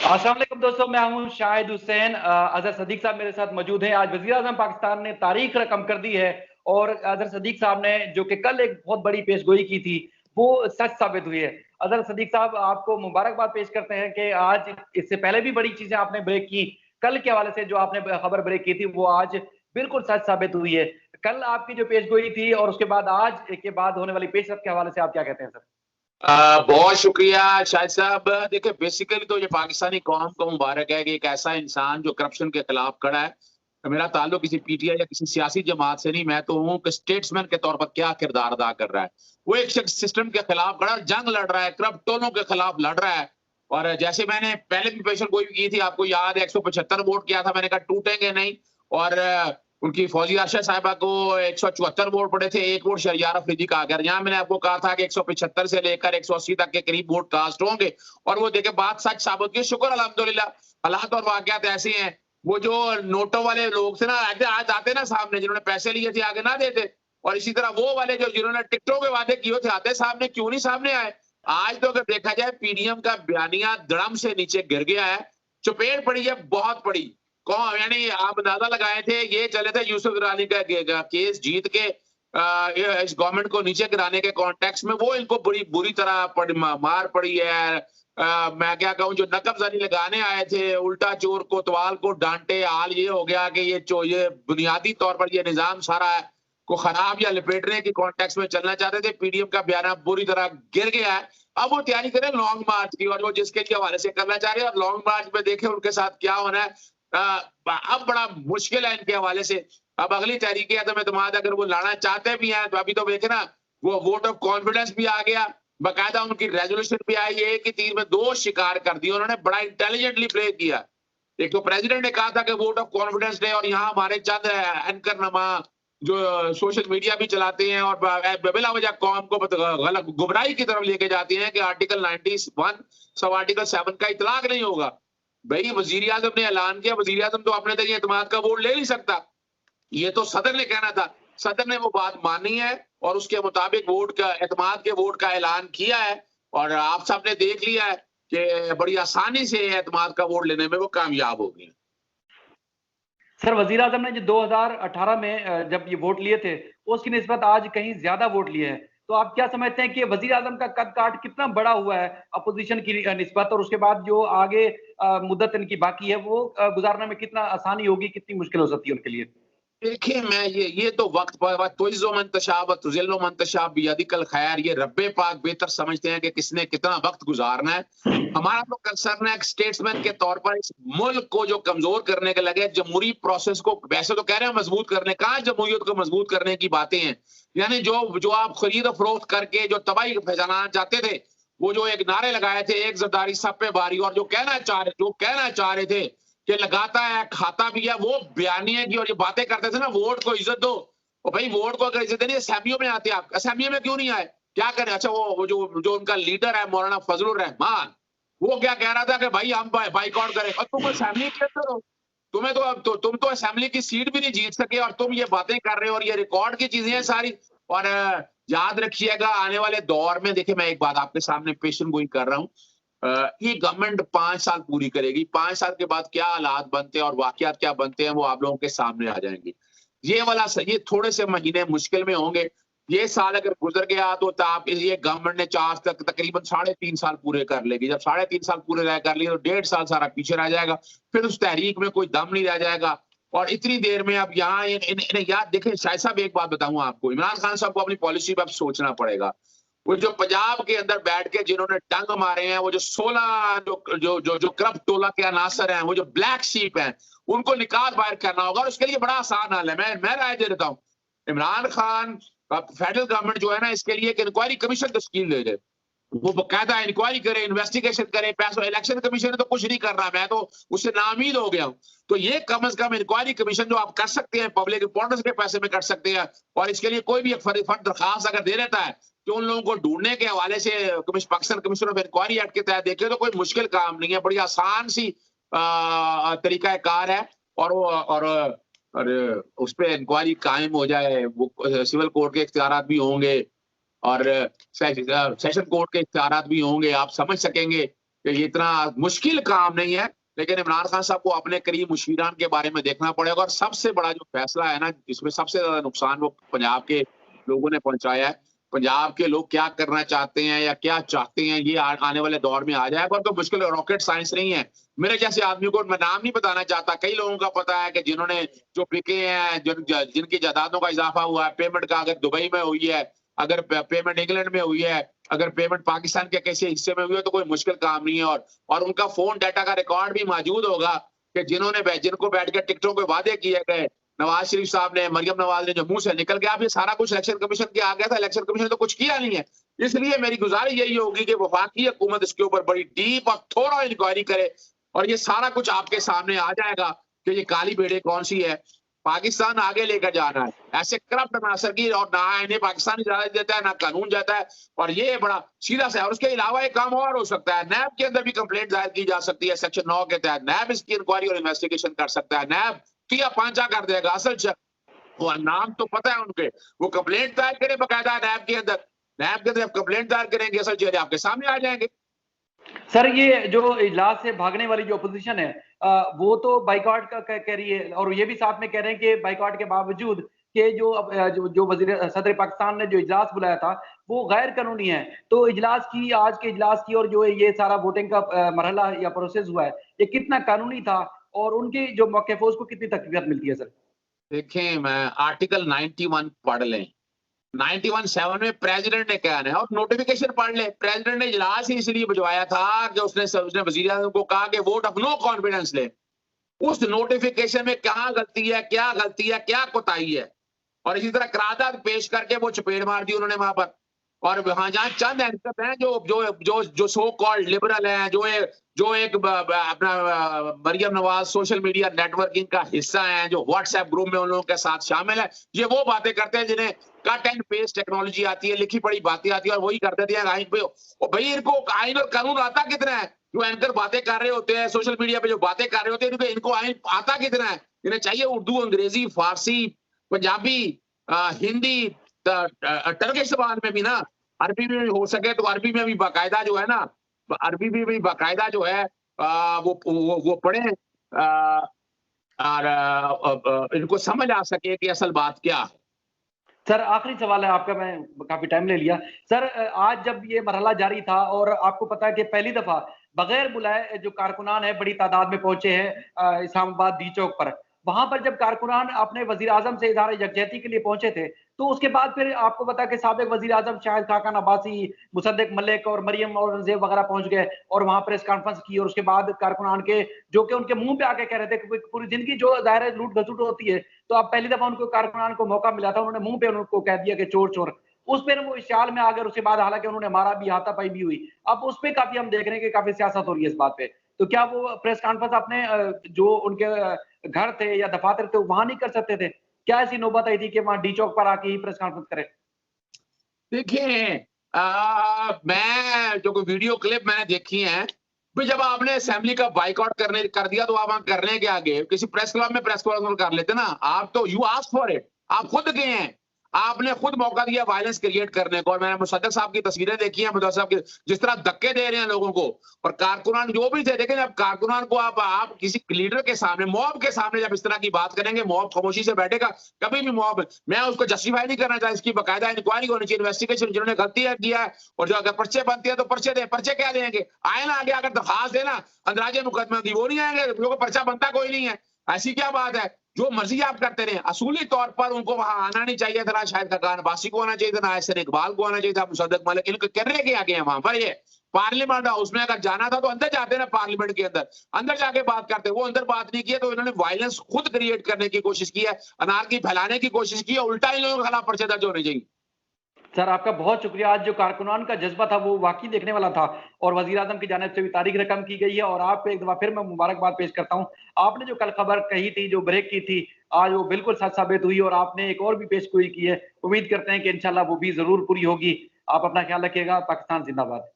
अस्सलाम वालेकुम दोस्तों, मैं हूं शाहिद हुसैन। अजहर सदीक साहब मेरे साथ मौजूद हैं। आज वजीर आजम पाकिस्तान ने तारीख रकम कर दी है और अजहर सदीक साहब ने जो कि कल एक बहुत बड़ी पेशगोई की थी वो सच साबित हुई है। अजहर सदीक साहब, आपको मुबारकबाद पेश करते हैं कि आज इससे पहले भी बड़ी चीजें आपने ब्रेक की, कल के हवाले से जो आपने खबर ब्रेक की थी वो आज बिल्कुल सच साबित हुई है। कल आपकी जो पेशगोई थी और उसके बाद आज के बाद होने वाली पेशरफ के हवाले से आप क्या कहते हैं सर? बहुत शुक्रिया शाहिद साहब। देखिए, बेसिकली तो ये पाकिस्तानी कौम को मुबारक है कि एक ऐसा इंसान जो करप्शन के खिलाफ खड़ा है। तो मेरा ताल्लुक किसी पीटीआई या किसी सियासी जमात से नहीं, मैं तो हूँ कि स्टेट्समैन के तौर पर क्या किरदार अदा कर रहा है। वो एक शख्स सिस्टम के खिलाफ खड़ा, जंग लड़ रहा है, करप्ट टोलों के खिलाफ लड़ रहा है। और जैसे मैंने पहले भी पेशन गोई की थी, आपको याद है, 175 वोट किया था, मैंने कहा टूटेंगे नहीं। और उनकी फौजी आशा साहिबा को 174 वोट पड़े थे, 1 वोट शरियार अफरीदी का आ गया। यहाँ मैंने आपको कहा था कि 175 से लेकर 180 तक के करीब वोट कास्ट होंगे, और वो देखे बात सच साबित की। शुक्र अल्हम्दुलिल्लाह, हालात और वाकयात ऐसे हैं। वो जो नोटों वाले लोग थे ना, आज आते ना सामने, जिन्होंने पैसे लिए थे आगे ना देते, और इसी तरह वो वाले जो जिन्होंने टिकटों के वादे किए थे आते सामने, क्यों नहीं सामने आए। आज तो अगर देखा जाए, पीडीएम का बयानिया धड़म से नीचे गिर गया है, चपेट पड़ी है, बहुत पड़ी। कौन, यानी आप अंदाजा लगाए थे, ये चले थे यूसुफ इरानी का केस जीत के इस गवर्नमेंट को नीचे गिराने के कॉन्टेक्स्ट में, वो इनको बड़ी बुरी तरह मार पड़ी है। मैं क्या कहूं, जो नकबजानी लगाने आए थे, उल्टा चोर कोतवाल को डांटे, हाल ये हो गया कि ये बुनियादी तौर पर ये निजाम सारा है को खराब या लपेटने की कॉन्टेक्स्ट में चलना चाहते थे। पीडीएम का बयाना बुरी तरह गिर गया है। अब वो तैयारी करें लॉन्ग मार्च की, और वो जिसके लिए हवाले से करना चाह रहे हैं, और लॉन्ग मार्च में देखें उनके साथ क्या होना है। अब बड़ा मुश्किल है इनके हवाले से। अब अगली तहरीक अदम एतमाद अगर वो लाना चाहते भी हैं, तो अभी तो देखे ना, वो वोट ऑफ कॉन्फिडेंस भी आ गया, बाकायदा उनकी रेजोल्यूशन भी आई है कि तीर में 2 शिकार कर दिए। उन्होंने बड़ा इंटेलिजेंटली प्ले किया। एक तो प्रेसिडेंट ने कहा था कि वोट ऑफ कॉन्फिडेंस डे, और यहाँ हमारे चंद एंकर नमा जो सोशल मीडिया भी चलाते हैं और बिला वजह कौम को गलत गुमराही की तरफ लेके जाते हैं कि आर्टिकल 91 सब आर्टिकल 7 का इतलाक नहीं होगा। भाई, वजीर आजम ने ऐलान किया, वजीर आजम तो अपने तक एतमाद का वोट ले नहीं सकता। ये तो सदर ने कहना था, सदर ने वो बात मानी है और उसके मुताबिक वोट का, एतमाद के वोट का ऐलान किया है। और आप सब ने देख लिया है कि बड़ी आसानी से एतमाद का वोट लेने में वो कामयाब हो गए। सर, वजीर आजम ने जो 2018 में जब ये वोट लिए थे, उसकी निस्बत आज कहीं ज्यादा वोट लिए हैं। तो आप क्या समझते हैं कि वजीर आजम का कद काठ कितना बड़ा हुआ है अपोजिशन की निस्बत, और उसके बाद जो आगे मुद्दत इनकी बाकी है वो गुजारने में कितना आसानी होगी, कितनी मुश्किल हो सकती है उनके लिए? देखिए, मैं ये तो वक्त पर तुइज़्ज़ो मन तशा व तुज़िल्लु मन तशा बियदिकल खैर, ये रब्बे पाक बेहतर समझते हैं कि किसने कितना वक्त गुजारना है। हमारा तो कंसर्न है स्टेट्समैन के तौर पर इस मुल्क को जो कमजोर करने के लगे, जमहूरी प्रोसेस को वैसे तो कह रहे हैं मजबूत करने, कहाँ जमहूरियत को मजबूत करने की बातें हैं। यानी जो आप खरीद फरोख्त करके जो तबाही फैलाना चाहते थे, वो जो एक नारे लगाए थे, एक जरदारी सब पे बारी, और जो कहना चाह रहे थे कि लगाता है खाता भी है, वो बयानिए की और ये बातें करते थे ना, वोट को इज्जत दो। और भाई, वोट को अगर इज्जत देनी, असेंबलियों में आते, आप असेंबली में क्यों नहीं आए, क्या करें। अच्छा, वो जो उनका लीडर है मौलाना फजलुर रहमान, वो क्या कह रहा था कि भाई हम बाइकआउट करें, और तुम असेंबली के अंदर हो, तुम्हें तो तुम तो असेंबली की सीट भी नहीं जीत सके, और तुम ये बातें कर रहे हो, और ये रिकॉर्ड की चीजें हैं सारी। और याद रखिएगा, आने वाले दौर में, देखिए मैं एक बात आपके सामने पेशन गोई कर रहा हूँ, ये गवर्नमेंट 5 साल पूरी करेगी। 5 साल के बाद क्या हालात बनते हैं और वाकयात क्या बनते हैं, वो आप लोगों के सामने आ जाएंगे। ये थोड़े से महीने मुश्किल में होंगे। ये साल अगर गुजर गया तो आप ये गवर्नमेंट ने 4 तक तकरीबन 3.5 साल पूरे कर लेगी। जब 3.5 साल पूरे कर लिए तो 1.5 साल सारा पीछे रह जाएगा, फिर उस तहरीक में कोई दम नहीं रह जाएगा। और इतनी देर में अब यहाँ याद देखें शायद साहब, एक बात बताऊं आपको, इमरान खान साहब को अपनी पॉलिसी पर अब सोचना पड़ेगा। वो जो पंजाब के अंदर बैठ के जिन्होंने डंग मारे हैं, वो जो 16 जो करप्ट टोला के अनासर हैं, वो जो ब्लैक शीप हैं, उनको निकाल बाहर करना होगा। और उसके लिए बड़ा आसान हल है, मैं राय दे देता हूँ। इमरान खान, फेडरल गवर्नमेंट जो है ना, इसके लिए एक इंक्वायरी कमीशन तश्कील दे दे, वो बकायदा इंक्वायरी करे, इन्वेस्टिगेशन करे। पैसों, इलेक्शन कमीशन तो कुछ नहीं कर रहा, मैं तो उससे नाउम्मीद हो गया हूं। तो ये कम से कम इंक्वायरी कमीशन जो आप कर सकते हैं, पब्लिक इंपॉर्टेंस के पैसे में कर सकते हैं। और इसके लिए कोई भी एक फर्द दरखास्त अगर दे देता है, तो उन लोगों को ढूंढने के हवाले से Pakistan commission of inquiry act के तहत देखे तो कोई मुश्किल काम नहीं है, बड़ी आसान सी तरीका कार है। और उस पर इंक्वायरी कायम हो जाए, वो सिविल कोर्ट के इख्तियारात भी होंगे और सेशन कोर्ट के इख्तियारात भी होंगे। आप समझ सकेंगे कि ये इतना मुश्किल काम नहीं है, लेकिन इमरान खान साहब को अपने करीब मुशीरान के बारे में देखना पड़ेगा। और सबसे बड़ा जो फैसला है ना, जिसमें सबसे ज्यादा नुकसान वो पंजाब के लोगों ने पहुंचाया है। पंजाब के लोग क्या करना चाहते हैं या क्या चाहते हैं, ये आने वाले दौर में आ जाएगा। और तो मुश्किल रॉकेट साइंस नहीं है। मेरे जैसे आदमी को मैं नाम नहीं बताना चाहता, कई लोगों का पता है कि जिन्होंने जो बिके हैं, जिनकी जायदादों का इजाफा हुआ है, पेमेंट का अगर दुबई में हुई है, अगर पेमेंट इंग्लैंड में हुई है, अगर पेमेंट पाकिस्तान के किसी हिस्से में हुई है, तो कोई मुश्किल काम नहीं है। और उनका फोन डाटा का रिकॉर्ड भी मौजूद होगा कि जिनको बैठ के टिकटों के वादे किए गए, नवाज शरीफ साहब ने, मरियम नवाज ने, जो मुंह से निकल गया, अब ये सारा कुछ इलेक्शन कमीशन के आ गया था। इलेक्शन कमीशन ने तो कुछ किया नहीं है। इसलिए मेरी गुजारिश यही होगी कि वफाकी हुकूमत इसके ऊपर बड़ी डीप और थोड़ा इंक्वायरी करे, और ये सारा कुछ आपके सामने आ जाएगा कि ये काली भेड़े कौन सी है। पाकिस्तान आगे लेकर जाना है, ऐसे करप्ट अनासर की, और ना इन्हें पाकिस्तान इजाजत देता है ना कानून जाता है, और ये बड़ा सीधा सा है। और उसके अलावा एक काम और हो सकता है, नैब के अंदर भी कंप्लेंट दायर की जा सकती है सेक्शन 9 के तहत। नैब इसकी इंक्वायरी और इन्वेस्टिगेशन कर सकता है। नैब किया पांचा कर देगा। असल वो नाम तो पता है उनके, वो कंप्लेंट दायर करें बकायदा नैब के अंदर। नैब के अंदर कंप्लेंट दायर करेंगे, असल चेहरे आपके सामने आ जाएंगे। सर, ये जो इजलास से भागने वाली जो अपोजिशन है, वो तो बाइकआउट का कह रही है, और ये भी साथ में कह रहे हैं कि बाइकआउट के बावजूद कि जो वजीर सदर पाकिस्तान ने जो इजलास बुलाया था वो गैर कानूनी है। तो इजलास की, आज के इजलास की, और जो ये सारा वोटिंग का मरहला या प्रोसेस हुआ है, ये कितना कानूनी था, और उनकी जो मौक़िफ़ है उसको कितनी तकरीबत मिलती है सर? देखें, मैं आर्टिकल 91 पढ़ लें। 91(7) में प्रेसिडेंट ने क्या है, और नोटिफिकेशन पढ़ ले। प्रेसिडेंट ने इजलास ही इसलिए बुलवाया था कि उसने वजीर आज़म को कहा कि वोट ऑफ नो कॉन्फिडेंस ले। उस नोटिफिकेशन में क्या गलती है, क्या कोताही है, और इसी तरह करारदाद पेश करके वो चपेट मार दी उन्होंने वहां पर। और वहां जहां चंद एंकर हैं जो सो कॉल्ड लिबरल हैं, जो एक अपना Maryam Nawaz social media networking का हिस्सा है, जो व्हाट्सएप ग्रुप में उन लोगों के साथ शामिल है, ये वो बातें करते हैं जिन्हें कट एंड पेस्ट टेक्नोलॉजी आती है, लिखी पड़ी बातें आती है, और वही कर देते हैं आइन पे। और भाई, इनको आइन और कानून आता कितना है? जो एंकर बातें कर रहे होते हैं सोशल मीडिया पे, जो बातें कर रहे होते हैं, इनको आइन आता कितना है? इन्हें चाहिए उर्दू, अंग्रेजी, फारसी, पंजाबी, हिंदी, टर्किश जबान में भी ना, अरबी में भी हो सके तो अरबी में भी बाकायदा जो है ना, अरबी में भी बाकायदा जो है वो पढ़े, और इनको समझ आ सके कि असल बात क्या है। सर, आखिरी सवाल है आपका, मैं काफी टाइम ले लिया। सर, आज जब ये मरहला जारी था, और आपको पता है कि पहली दफा बगैर बुलाए जो कारकुनान है बड़ी तादाद में पहुंचे हैं इस्लामाबाद डी चौक पर। वहां पर जब कारकुनान अपने वजीर आजम से इजहार यकजहती के लिए पहुंचे थे, तो उसके बाद फिर आपको पता है कि साबिक वजीर आजम शाहिद खाकान अब्बासी, मुसद्दिक मलिक और मरियम औरंगजेब वगैरह पहुंच गए, और वहां प्रेस कॉन्फ्रेंस की। और उसके बाद कारकुनान के, जो कि उनके मुंह पे आके कह रहे थे कि पूरी जिंदगी जो दायरा लूट घसुट होती है, तो अब पहली दफा उनको कारकुनान को मौका मिला था, उन्होंने मुंह पे उनको कह दिया कि चोर चोर। उस पर वो इश्तिहाल में आ गए। उसके बाद हालांकि उन्होंने मारा भी, हाथापाई भी हुई। अब उस पे काफी हम देख रहे हैं कि काफी सियासत हो रही है इस बात पे। तो क्या वो प्रेस कॉन्फ्रेंस अपने जो उनके घर थे या दफातर थे वहां नहीं कर सकते थे? क्या ऐसी नौबत आई थी कि वहां डी चौक पर आके ही प्रेस कॉन्फ्रेंस करें? देखिए, मैं जो कोई वीडियो क्लिप मैंने देखी है, भाई जब आपने असेंबली का बाइकआउट कर दिया, तो आप वहां करने के आगे किसी प्रेस क्लब में प्रेस कॉन्फ्रेंस कर लेते ना। आप तो यू आस्क फॉर इट, आप खुद गए हैं, आपने खुद मौका दिया वायलेंस क्रिएट करने को। और मैंने मुसद्दिक साहब की तस्वीरें देखी हैं, मुसद्दिक साहब की जिस तरह धक्के दे रहे हैं लोगों को, और कारकुनान जो भी थे। देखें, जब कारकुनान को आप किसी लीडर के सामने, मॉब के सामने जब इस तरह की बात करेंगे, मॉब खामोशी से बैठेगा। कभी भी मॉब, मैं उसको जस्टिफाई नहीं करना चाहता, इसकी बाकायदा इंक्वायरी होनी चाहिए, इन्वेस्टिगेशन। जिन्होंने गलतियां किया है, और जो अगर पर्चे बनते हैं तो पर्चे दें। पर्चे क्या देंगे? आए ना आगे, अगर दरखास्त देना अंदराजे मुकदमा दी, वो नहीं आएंगे, क्योंकि पर्चा बनता कोई नहीं है। ऐसी क्या बात है? जो मर्जी आप करते रहे। असूली तौर पर उनको वहां आना नहीं चाहिए था, ना शाहिद खाकान अब्बासी को आना चाहिए था, ना एहसन इकबाल को आना चाहिए था, मुसद्दिक मलिक। इनको करने के आगे हैं वहां पर। ये पार्लियामेंट हाउस में अगर जाना था तो अंदर जाते ना, पार्लियामेंट के अंदर जाके बात करते। वो अंदर बात नहीं की है, तो इन्होंने वायलेंस खुद क्रिएट करने की कोशिश की है, अनारकी फैलाने की कोशिश की है। उल्टा इन लोगों के खिलाफ पर्चे दर्ज होने चाहिए। सर, आपका बहुत शुक्रिया। आज जो कारकुनान का जज्बा था वो वाकई देखने वाला था, और वजीर आजम की जानिब से भी तारीख रकम की गई है। और आपको एक दफा फिर मैं मुबारकबाद पेश करता हूँ। आपने जो कल खबर कही थी, जो ब्रेक की थी, आज वो बिल्कुल सच साबित हुई, और आपने एक और भी पेशगोई की है। उम्मीद करते हैं कि इंशाल्लाह वो भी जरूर पूरी होगी। आप अपना ख्याल रखिएगा। पाकिस्तान जिंदाबाद।